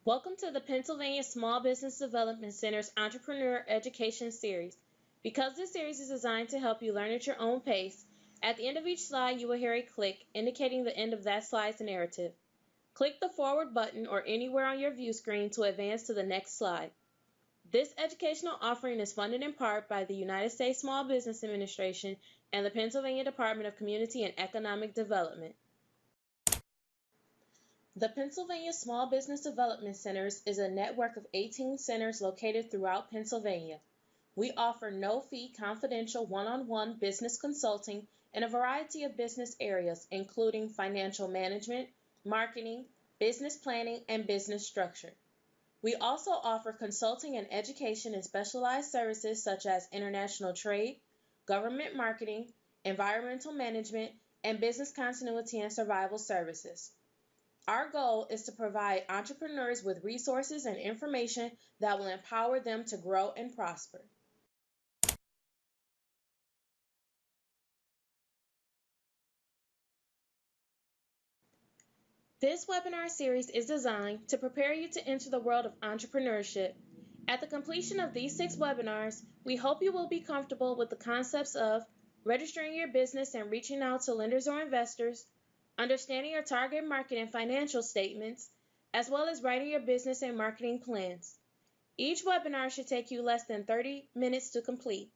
Welcome to the Pennsylvania Small Business Development Center's Entrepreneur Education Series. Because this series is designed to help you learn at your own pace, at the end of each slide you will hear a click indicating the end of that slide's narrative. Click the forward button or anywhere on your view screen to advance to the next slide. This educational offering is funded in part by the United States Small Business Administration and the Pennsylvania Department of Community and Economic Development. The Pennsylvania Small Business Development Centers is a network of 18 centers located throughout Pennsylvania. We offer no-fee confidential one-on-one business consulting in a variety of business areas, including financial management, marketing, business planning, and business structure. We also offer consulting and education in specialized services such as international trade, government marketing, environmental management, and business continuity and survival services. Our goal is to provide entrepreneurs with resources and information that will empower them to grow and prosper. This webinar series is designed to prepare you to enter the world of entrepreneurship. At the completion of these 6 webinars, we hope you will be comfortable with the concepts of registering your business and reaching out to lenders or investors, understanding your target market and financial statements, as well as writing your business and marketing plans. Each webinar should take you less than 30 minutes to complete.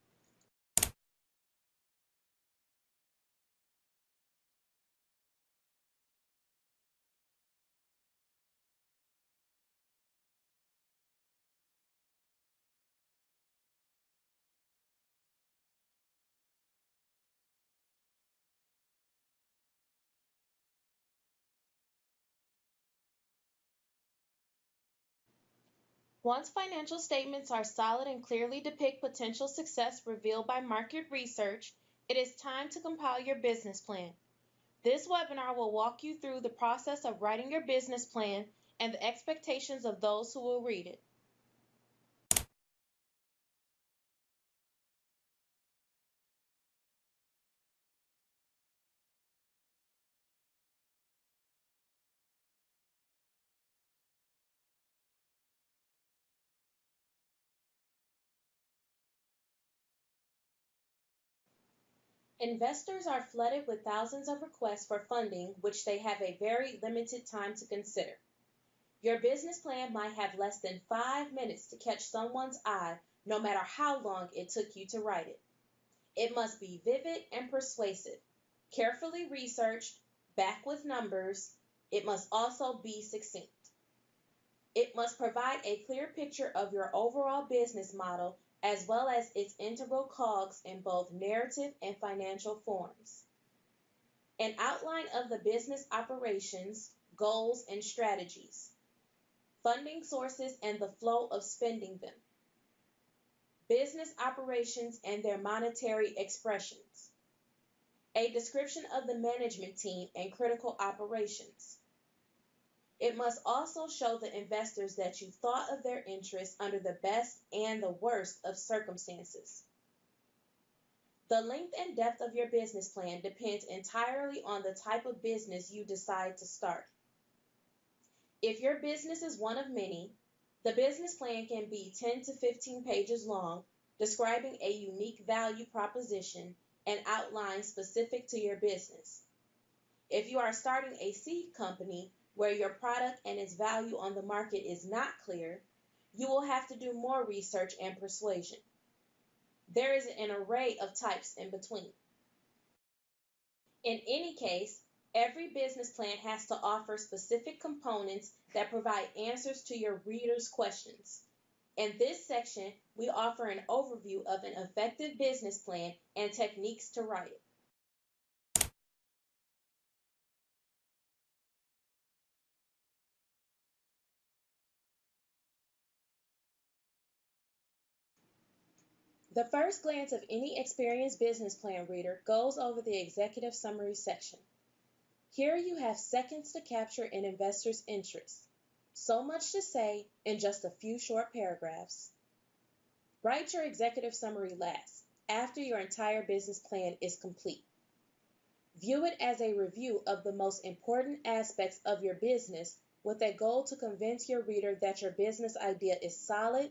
Once financial statements are solid and clearly depict potential success revealed by market research, it is time to compile your business plan. This webinar will walk you through the process of writing your business plan and the expectations of those who will read it. Investors are flooded with thousands of requests for funding which they have a very limited time to consider. Your business plan might have less than 5 minutes to catch someone's eye, no matter how long it took you to write it. It must be vivid and persuasive, carefully researched, backed with numbers. It must also be succinct. It must provide a clear picture of your overall business model as well as its integral cogs in both narrative and financial forms. An outline of the business operations, goals, and strategies. Funding sources and the flow of spending them. Business operations and their monetary expressions. A description of the management team and critical operations. It must also show the investors that you thought of their interests under the best and the worst of circumstances. The length and depth of your business plan depends entirely on the type of business you decide to start. If your business is one of many, the business plan can be 10 to 15 pages long, describing a unique value proposition and outlines specific to your business. If you are starting a seed company, where your product and its value on the market is not clear, you will have to do more research and persuasion. There is an array of types in between. In any case, every business plan has to offer specific components that provide answers to your readers' questions. In this section, we offer an overview of an effective business plan and techniques to write it. The first glance of any experienced business plan reader goes over the executive summary section. Here you have seconds to capture an investor's interest. So much to say in just a few short paragraphs. Write your executive summary last, after your entire business plan is complete. View it as a review of the most important aspects of your business with a goal to convince your reader that your business idea is solid,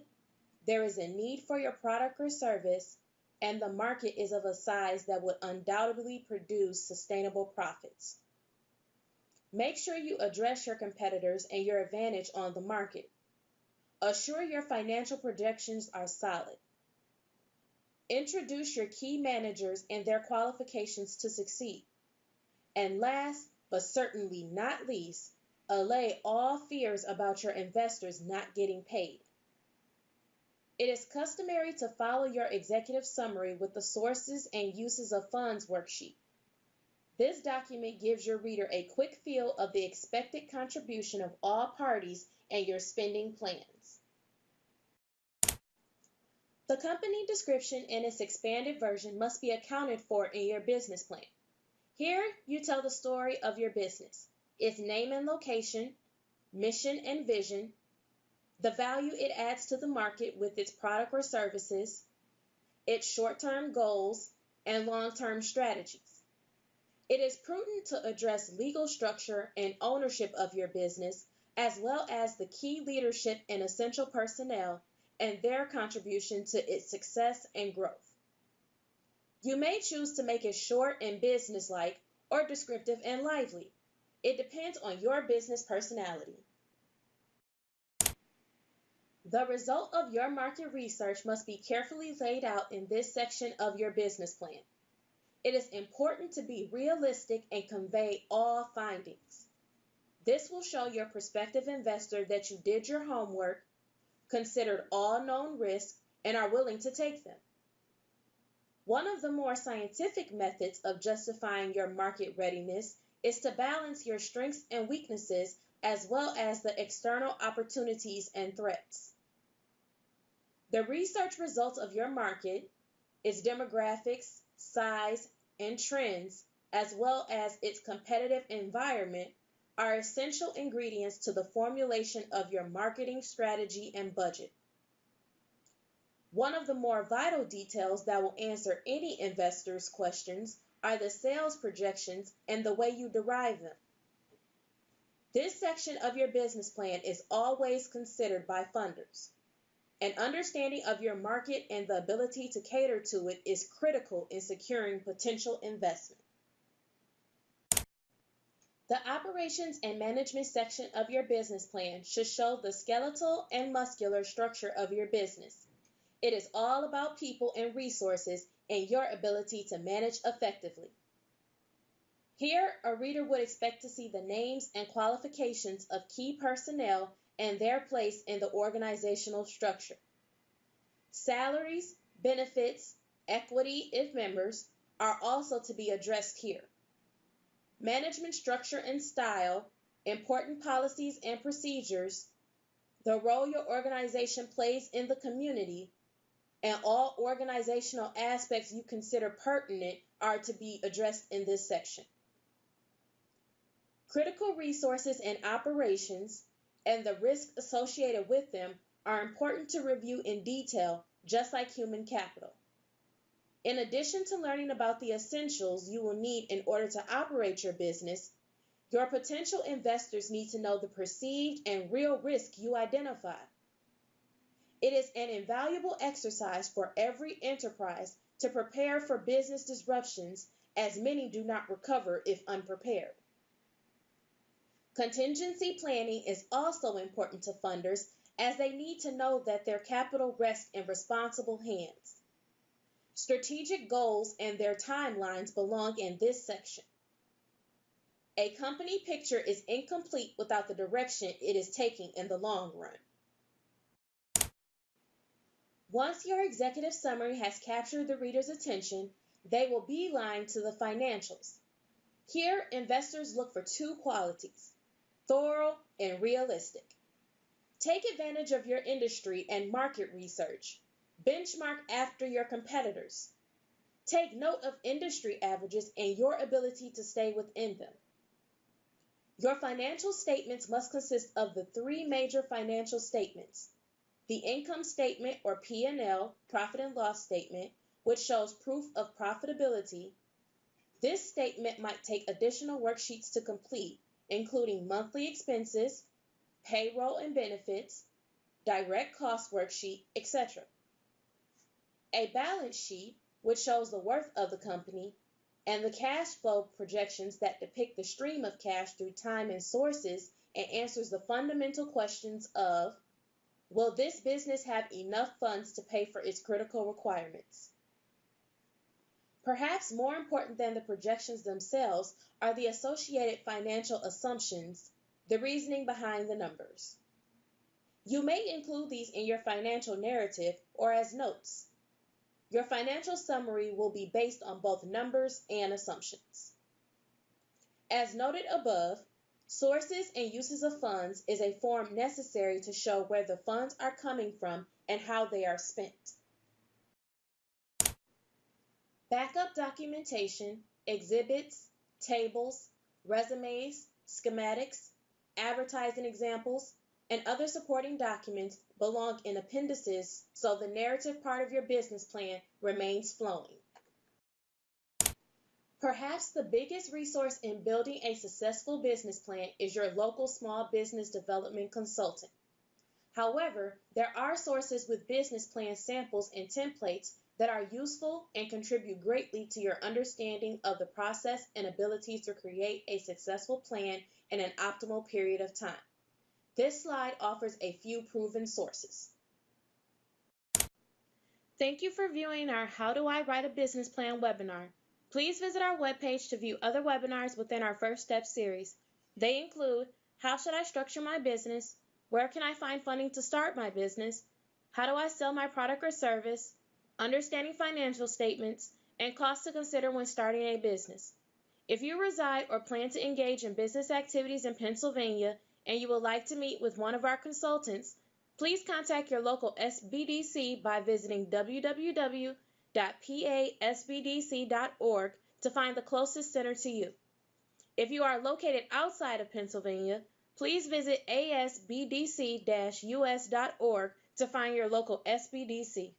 there is a need for your product or service, and the market is of a size that would undoubtedly produce sustainable profits. Make sure you address your competitors and your advantage on the market. Assure your financial projections are solid. Introduce your key managers and their qualifications to succeed. And last, but certainly not least, allay all fears about your investors not getting paid. It is customary to follow your executive summary with the sources and uses of funds worksheet. This document gives your reader a quick feel of the expected contribution of all parties and your spending plans. The company description in its expanded version must be accounted for in your business plan. Here, you tell the story of your business, its name and location, mission and vision, the value it adds to the market with its product or services, its short-term goals, and long-term strategies. It is prudent to address legal structure and ownership of your business, as well as the key leadership and essential personnel and their contribution to its success and growth. You may choose to make it short and businesslike or descriptive and lively. It depends on your business personality. The result of your market research must be carefully laid out in this section of your business plan. It is important to be realistic and convey all findings. This will show your prospective investor that you did your homework, considered all known risks, and are willing to take them. One of the more scientific methods of justifying your market readiness is to balance your strengths and weaknesses as well as the external opportunities and threats. The research results of your market, its demographics, size, and trends, as well as its competitive environment, are essential ingredients to the formulation of your marketing strategy and budget. One of the more vital details that will answer any investor's questions are the sales projections and the way you derive them. This section of your business plan is always considered by funders. An understanding of your market and the ability to cater to it is critical in securing potential investment. The operations and management section of your business plan should show the skeletal and muscular structure of your business. It is all about people and resources and your ability to manage effectively. Here, a reader would expect to see the names and qualifications of key personnel and their place in the organizational structure. Salaries, benefits, equity, if members, are also to be addressed here. Management structure and style, important policies and procedures, the role your organization plays in the community, and all organizational aspects you consider pertinent are to be addressed in this section. Critical resources and operations and the risks associated with them are important to review in detail, just like human capital. In addition to learning about the essentials you will need in order to operate your business, your potential investors need to know the perceived and real risk you identify. It is an invaluable exercise for every enterprise to prepare for business disruptions, as many do not recover if unprepared. Contingency planning is also important to funders, as they need to know that their capital rests in responsible hands. Strategic goals and their timelines belong in this section. A company picture is incomplete without the direction it is taking in the long run. Once your executive summary has captured the reader's attention, they will beeline to the financials. Here, investors look for two qualities: thorough and realistic. Take advantage of your industry and market research. Benchmark after your competitors. Take note of industry averages and your ability to stay within them. Your financial statements must consist of the three major financial statements: the income statement or P&L, profit and loss statement, which shows proof of profitability. This statement might take additional worksheets to complete, including monthly expenses, payroll and benefits, direct cost worksheet, etc. A balance sheet, which shows the worth of the company, and the cash flow projections that depict the stream of cash through time and sources and answers the fundamental questions of, will this business have enough funds to pay for its critical requirements? Perhaps more important than the projections themselves are the associated financial assumptions, the reasoning behind the numbers. You may include these in your financial narrative or as notes. Your financial summary will be based on both numbers and assumptions. As noted above, sources and uses of funds is a form necessary to show where the funds are coming from and how they are spent. Backup documentation, exhibits, tables, resumes, schematics, advertising examples, and other supporting documents belong in appendices so the narrative part of your business plan remains flowing. Perhaps the biggest resource in building a successful business plan is your local small business development consultant. However, there are sources with business plan samples and templates that are useful and contribute greatly to your understanding of the process and ability to create a successful plan in an optimal period of time. This slide offers a few proven sources. Thank you for viewing our How Do I Write a Business Plan webinar. Please visit our webpage to view other webinars within our First Step series. They include How Should I Structure My Business? Where can I find funding to start my business? How do I sell my product or service? Understanding financial statements, and costs to consider when starting a business. If you reside or plan to engage in business activities in Pennsylvania and you would like to meet with one of our consultants, please contact your local SBDC by visiting www.pasbdc.org to find the closest center to you. If you are located outside of Pennsylvania, please visit asbdc-us.org to find your local SBDC.